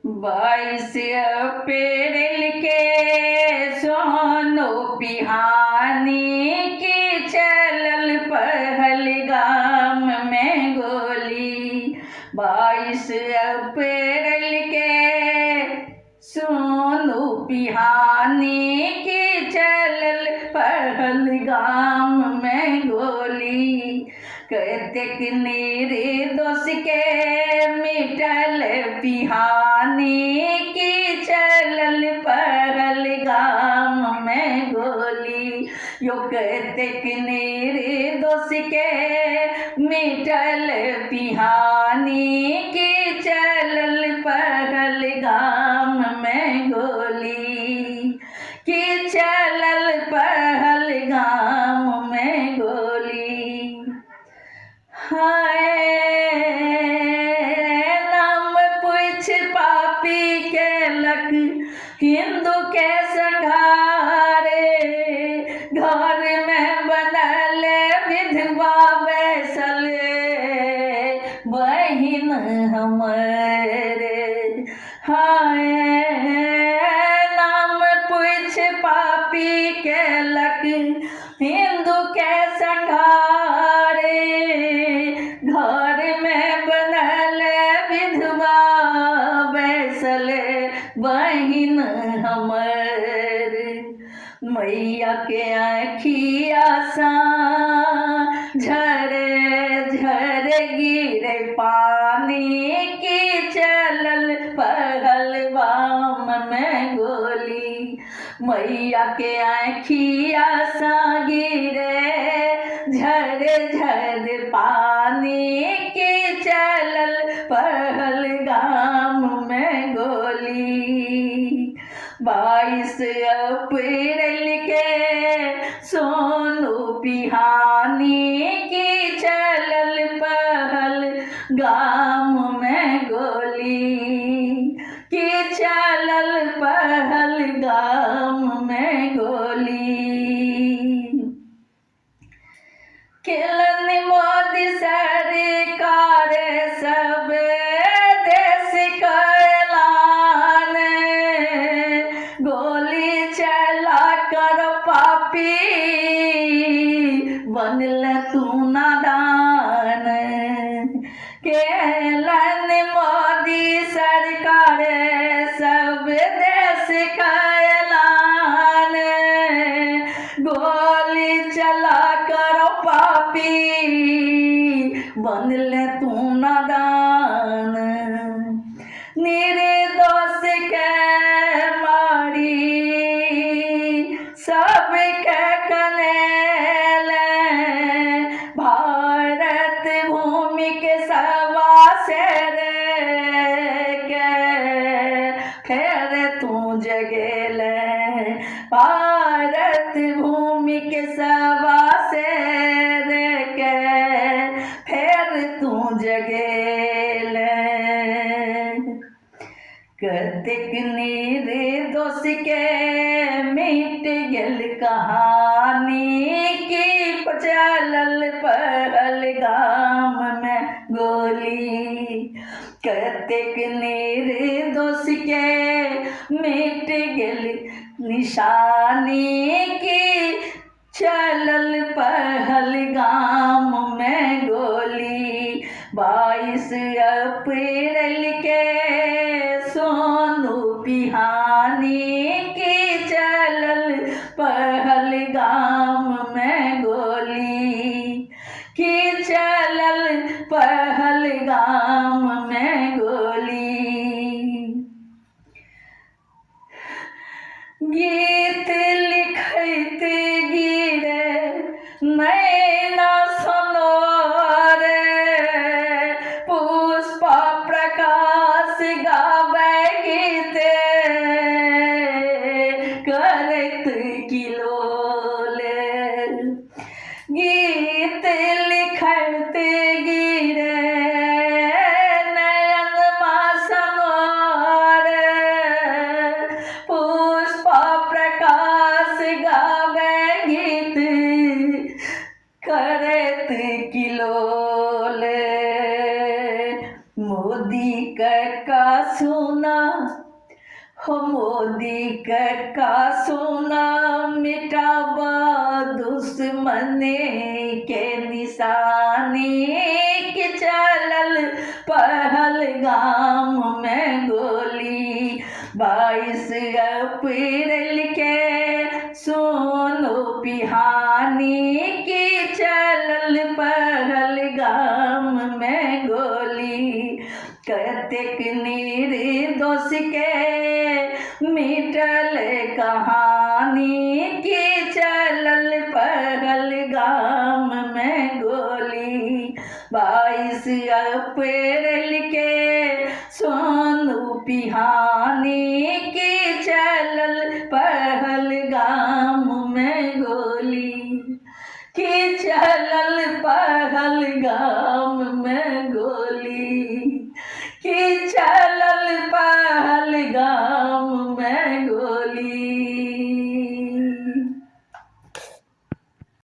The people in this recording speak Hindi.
22 अप्रैल के सोनो पिहानी की चलल पहलगाम में गोली। 22 अप्रैल के सोनो पिहानी की चलल पहलगाम में गोली। कतेक निर्दोष के मिटल पिहानी की चलल पहलगाम में गोली। यो कतेक निर्दोष के मिटल पिहानी की चलल पहलगाम में गोली। की चलल पहलगाम में गोली। हाय नाम पूछ पापी के लक हिंदू के संघारे। घर में बनल विधवा बैसल बहिन हमरे। हाय नाम पूछ पापी के लक हिंदू के संघारे। घर में बनल विधवा बैसल बहिन हमर। मैया के आँखिया सा झरे झरे गिरे पानी की चलल पहलगाम में गोली। मैया के आँखिया सा गिरे झरे झरे पानी की चलल पहलगाम में गोली। 22 अप्रैल के सोनो पिहानी की चलल पहलगाम में गोली। की चलल पहलगाम में गोली। खिलन मोदी सरकार सब देश का ऐलान। गोली चला कर पापी बनल तू नादान। केलन मोदी सरकार सब देश का ऐलान। गोली चला कर पापी बनल तू नादान। निर्दोष के मारी सब के कनेल। भारत भूमि के सवा शेर के फेर तू जगेल। भारत भूमि के सवा शेर के फेर तू जगेल। कतेक निर्दोष के मिट गेल कहानी की चलल पहलगाम में गोली। कतेक निर्दोष के मिट गेल निशानी की चलल पहलगाम में गोली। 22 अप्रैल के सोनो पिहानी की चलल पहलगाम में गोली। की चलल पहलगाम में गोली। गीत लिखत गिरे नैना सनोर। पुष्पा प्रकाश गावे गीत करत किलोल। गीत लिखत गिरे नयनमा सनोर। पुष्पा प्रकाश का सुना हो मोदी का सुना मिटाबा दुश्मने के निशानी के चलल पहलगाम में गोली 22 अप्रैल के सोनो पिहानी की चलल पहलगाम में गोली कतेक निर्दोष के मिटल कहानी की चलल पहलगाम में गोली 22 अप्रैल के सोनू पिहानी की चलल पहलगाम में गोली की चलल पहलगाम में गोली की चलल